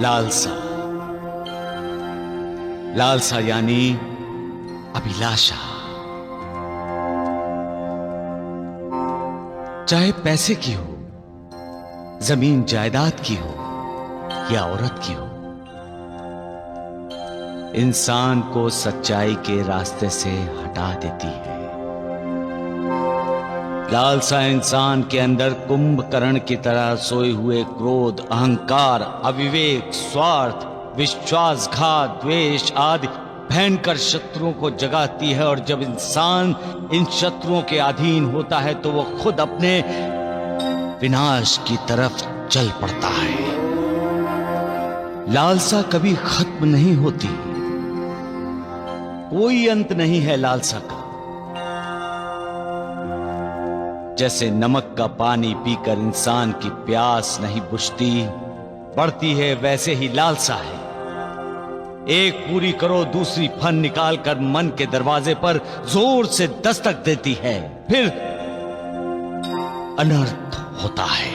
लालसा। लालसा यानी अभिलाषा। चाहे पैसे की हो, जमीन जायदाद की हो या औरत की हो, इंसान को सच्चाई के रास्ते से हटा देती है। लालसा इंसान के अंदर कुंभकर्ण की तरह सोए हुए क्रोध, अहंकार, अविवेक, स्वार्थ, विश्वासघात, द्वेष आदि भयंकर शत्रुओं को जगाती है। और जब इंसान इन शत्रुओं के अधीन होता है तो वो खुद अपने विनाश की तरफ चल पड़ता है। लालसा कभी खत्म नहीं होती, कोई अंत नहीं है लालसा का। जैसे नमक का पानी पीकर इंसान की प्यास नहीं बुझती बढ़ती है, वैसे ही लालसा है। एक पूरी करो, दूसरी फन निकालकर मन के दरवाजे पर जोर से दस्तक देती है, फिर अनर्थ होता है।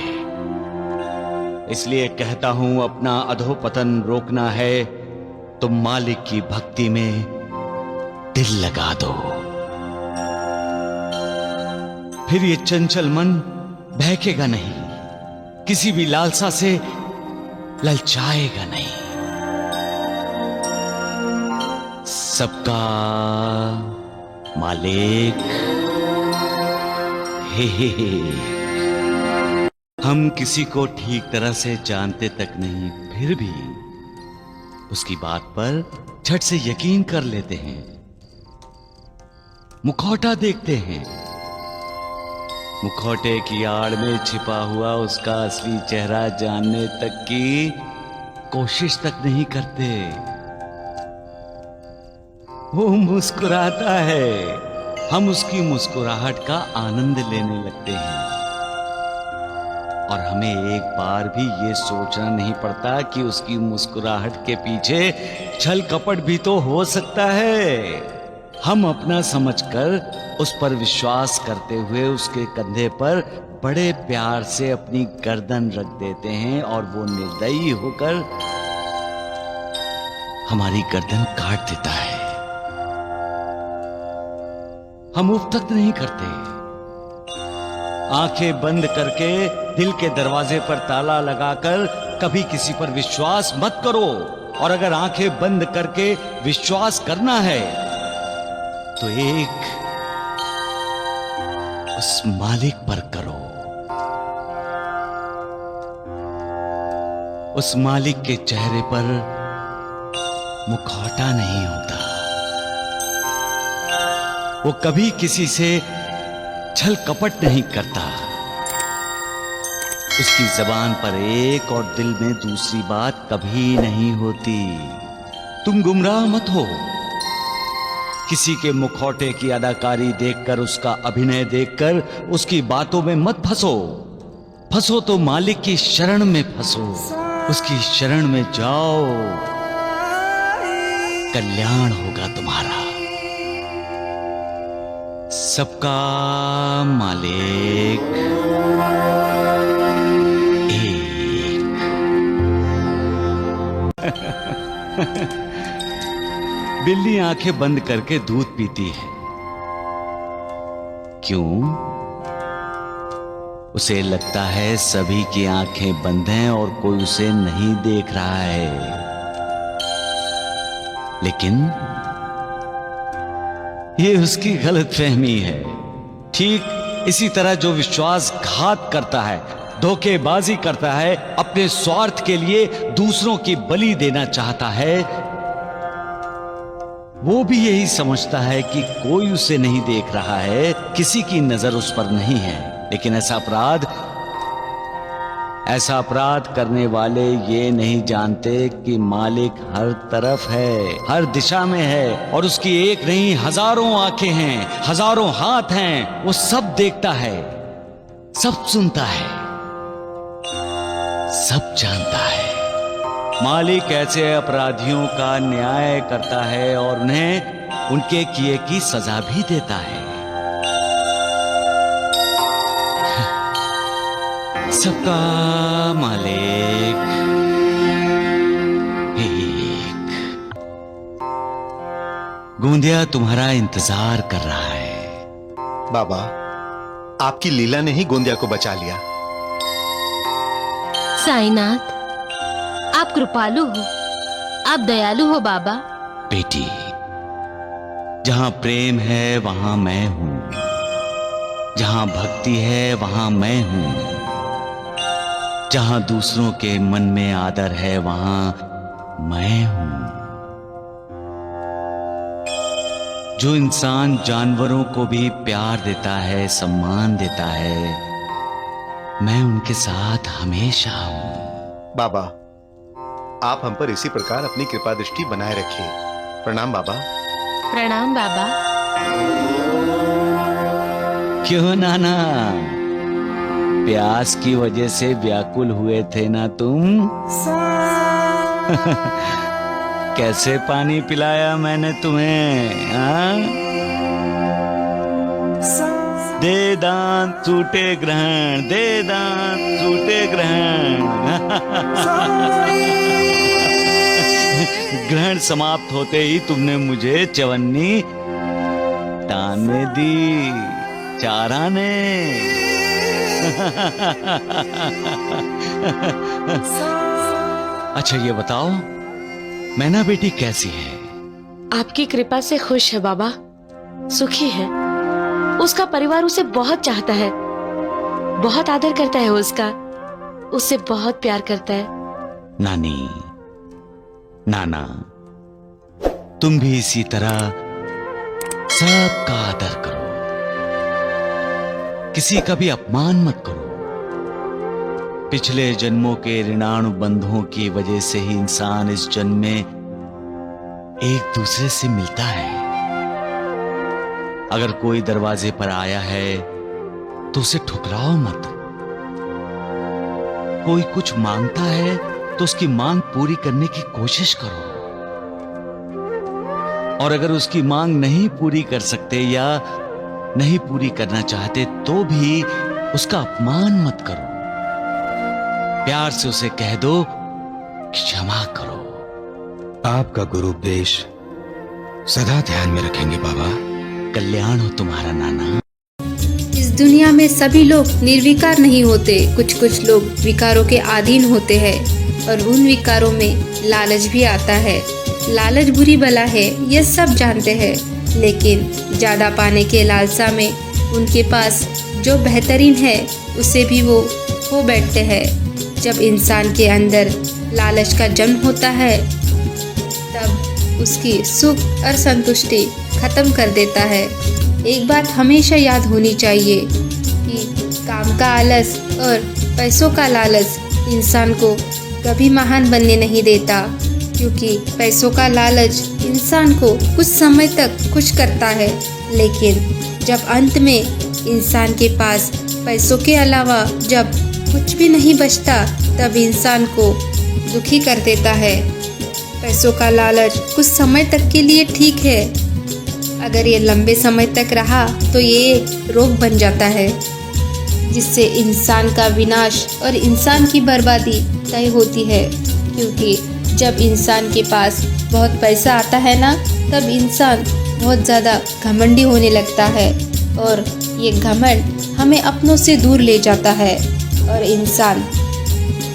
इसलिए कहता हूं, अपना अधोपतन रोकना है तो मालिक की भक्ति में दिल लगा दो। फिर ये चंचल मन बहकेगा नहीं, किसी भी लालसा से ललचाएगा नहीं। सबका मालिक हे। हम किसी को ठीक तरह से जानते तक नहीं, फिर भी उसकी बात पर झट से यकीन कर लेते हैं। मुखौटा देखते हैं, मुखौटे की आड़ में छिपा हुआ उसका असली चेहरा जानने तक की कोशिश तक नहीं करते। वो मुस्कुराता है, हम उसकी मुस्कुराहट का आनंद लेने लगते हैं। और हमें एक बार भी ये सोचना नहीं पड़ता कि उसकी मुस्कुराहट के पीछे छल कपट भी तो हो सकता है। हम अपना समझकर उस पर विश्वास करते हुए उसके कंधे पर बड़े प्यार से अपनी गर्दन रख देते हैं और वो निर्दयी होकर हमारी गर्दन काट देता है। हम उफ तक नहीं करते। आंखें बंद करके दिल के दरवाजे पर ताला लगाकर कभी किसी पर विश्वास मत करो। और अगर आंखें बंद करके विश्वास करना है तो एक उस मालिक पर करो। उस मालिक के चेहरे पर मुखौटा नहीं होता, वो कभी किसी से छल कपट नहीं करता। उसकी जबान पर एक और दिल में दूसरी बात कभी नहीं होती। तुम गुमराह मत हो। किसी के मुखौटे की अदाकारी देखकर, उसका अभिनय देखकर उसकी बातों में मत फंसो। फंसो तो मालिक की शरण में फंसो, उसकी शरण में जाओ, कल्याण होगा तुम्हारा। सबका मालिक एक। बिल्ली आंखें बंद करके दूध पीती है। क्यों? उसे लगता है सभी की आंखें बंद हैं और कोई उसे नहीं देख रहा है। लेकिन ये उसकी गलतफहमी है। ठीक इसी तरह जो विश्वासघात करता है, धोखेबाजी करता है, अपने स्वार्थ के लिए दूसरों की बलि देना चाहता है, वो भी यही समझता है कि कोई उसे नहीं देख रहा है, किसी की नजर उस पर नहीं है। लेकिन ऐसा अपराध करने वाले ये नहीं जानते कि मालिक हर तरफ है, हर दिशा में है और उसकी एक नहीं हजारों आंखें हैं, हजारों हाथ हैं। वो सब देखता है, सब सुनता है, सब जानता है। मालिक ऐसे अपराधियों का न्याय करता है और उन्हें उनके किए की सजा भी देता है। सबका मालिक गोंदिया तुम्हारा इंतजार कर रहा है। बाबा, आपकी लीला ने ही गोंदिया को बचा लिया। साईनाथ, आप कृपालु हो, आप दयालु हो बाबा। बेटी, जहां प्रेम है वहां मैं हूं, जहां भक्ति है वहां मैं हूं, जहां दूसरों के मन में आदर है वहां मैं हूं। जो इंसान जानवरों को भी प्यार देता है, सम्मान देता है, मैं उनके साथ हमेशा हूं। बाबा, आप हम पर इसी प्रकार अपनी कृपा दृष्टि बनाए रखिए। प्रणाम बाबा। प्रणाम बाबा। क्यों नाना, प्यास की वजह से व्याकुल हुए थे ना तुम? कैसे पानी पिलाया मैंने तुम्हें, हाँ? दे दांत टूटे ग्रहण, दे दांत टूटे ग्रहण। ग्रहण समाप्त होते ही तुमने मुझे चवन्नी तान में दी, चारा ने। अच्छा ये बताओ, मैना बेटी कैसी है? आपकी कृपा से खुश है बाबा, सुखी है। उसका परिवार उसे बहुत चाहता है, बहुत आदर करता है उसका, उससे बहुत प्यार करता है। नानी, नाना, तुम भी इसी तरह सबका आदर करो, किसी का भी अपमान मत करो। पिछले जन्मों के ऋणाणु बंधों की वजह से ही इंसान इस जन्म में एक दूसरे से मिलता है। अगर कोई दरवाजे पर आया है तो उसे ठुकराओ मत। कोई कुछ मांगता है तो उसकी मांग पूरी करने की कोशिश करो, और अगर उसकी मांग नहीं पूरी कर सकते या नहीं पूरी करना चाहते तो भी उसका अपमान मत करो। प्यार से उसे कह दो क्षमा करो। आपका गुरु उपदेश सदा ध्यान में रखेंगे बाबा। कल्याण हो तुम्हारा नाना। इस दुनिया में सभी लोग निर्विकार नहीं होते, कुछ कुछ लोग विकारों के अधीन होते हैं, और उन विकारों में लालच भी आता है। लालच बुरी बला है, ये सब जानते हैं, लेकिन ज्यादा पाने के लालसा में उनके पास जो बेहतरीन है उसे भी वो खो बैठते हैं। जब इंसान के अंदर लालच का जन्म होता है तब उसकी सुख और संतुष्टि खत्म कर देता है। एक बात हमेशा याद होनी चाहिए कि काम का आलस और पैसों का लालच इंसान को कभी महान बनने नहीं देता, क्योंकि पैसों का लालच इंसान को कुछ समय तक खुश करता है, लेकिन जब अंत में इंसान के पास पैसों के अलावा जब कुछ भी नहीं बचता तब इंसान को दुखी कर देता है। पैसों का लालच कुछ समय तक के लिए ठीक है, अगर ये लंबे समय तक रहा तो ये एक रोग बन जाता है, जिससे इंसान का विनाश और इंसान की बर्बादी तय होती है। क्योंकि जब इंसान के पास बहुत पैसा आता है ना, तब इंसान बहुत ज़्यादा घमंडी होने लगता है, और ये घमंड हमें अपनों से दूर ले जाता है, और इंसान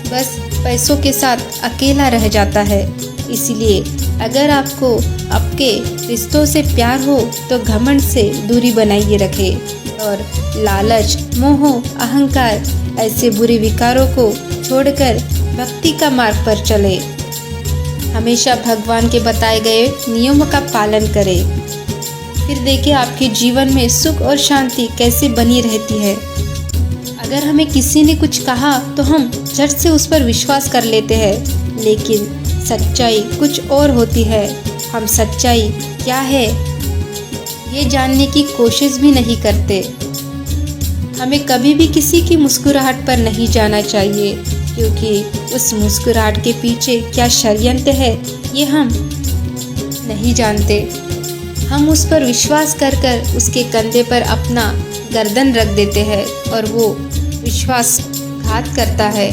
बस पैसों के साथ अकेला रह जाता है। इसलिए अगर आपको आपके रिश्तों से प्यार हो तो घमंड से दूरी बनाइए रखें, और लालच, मोह, अहंकार ऐसे बुरे विकारों को छोड़कर भक्ति का मार्ग पर चले। हमेशा भगवान के बताए गए नियमों का पालन करें, फिर देखिए आपके जीवन में सुख और शांति कैसे बनी रहती है। अगर हमें किसी ने कुछ कहा तो हम झट से उस पर विश्वास कर लेते हैं, लेकिन सच्चाई कुछ और होती है। हम सच्चाई क्या है ये जानने की कोशिश भी नहीं करते। हमें कभी भी किसी की मुस्कुराहट पर नहीं जाना चाहिए, क्योंकि उस मुस्कुराहट के पीछे क्या षड्यंत्र है ये हम नहीं जानते। हम उस पर विश्वास कर कर उसके कंधे पर अपना गर्दन रख देते हैं, और वो विश्वासघात करता है।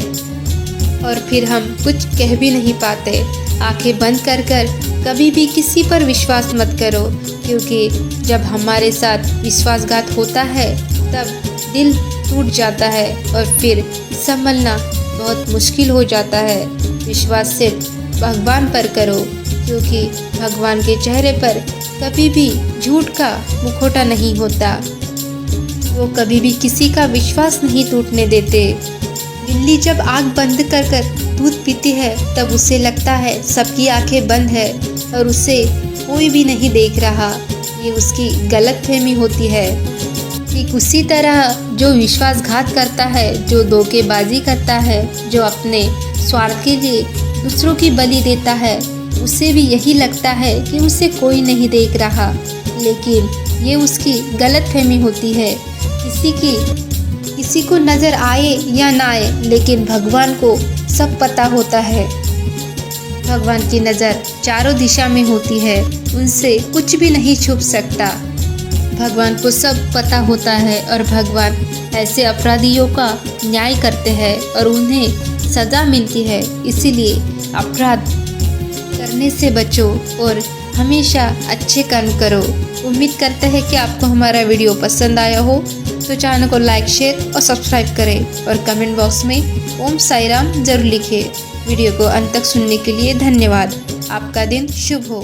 और फिर हम कुछ कह भी नहीं पाते। आंखें बंद कर कर कभी भी किसी पर विश्वास मत करो, क्योंकि जब हमारे साथ विश्वासघात होता है तब दिल टूट जाता है और फिर संभलना बहुत मुश्किल हो जाता है। विश्वास सिर्फ भगवान पर करो, क्योंकि भगवान के चेहरे पर कभी भी झूठ का मुखौटा नहीं होता। वो कभी भी किसी का विश्वास नहीं टूटने देते। बिल्ली जब आँख बंद कर कर दूध पीती है तब उसे लगता है सबकी आंखें बंद है और उसे कोई भी नहीं देख रहा। ये उसकी गलतफहमी होती है। ठीक उसी तरह जो विश्वासघात करता है, जो धोखेबाजी करता है, जो अपने स्वार्थ के लिए दूसरों की बलि देता है, उसे भी यही लगता है कि उसे कोई नहीं देख रहा। लेकिन ये उसकी गलतफहमी होती है। किसी को नज़र आए या ना आए, लेकिन भगवान को सब पता होता है। भगवान की नज़र चारों दिशा में होती है, उनसे कुछ भी नहीं छुप सकता। भगवान को सब पता होता है और भगवान ऐसे अपराधियों का न्याय करते हैं और उन्हें सज़ा मिलती है। इसीलिए अपराध करने से बचो और हमेशा अच्छे कर्म करो। उम्मीद करते हैं कि आपको हमारा वीडियो पसंद आया हो, तो चैनल को लाइक, शेयर और सब्सक्राइब करें और कमेंट बॉक्स में ओम साई राम जरूर लिखें। वीडियो को अंत तक सुनने के लिए धन्यवाद। आपका दिन शुभ हो।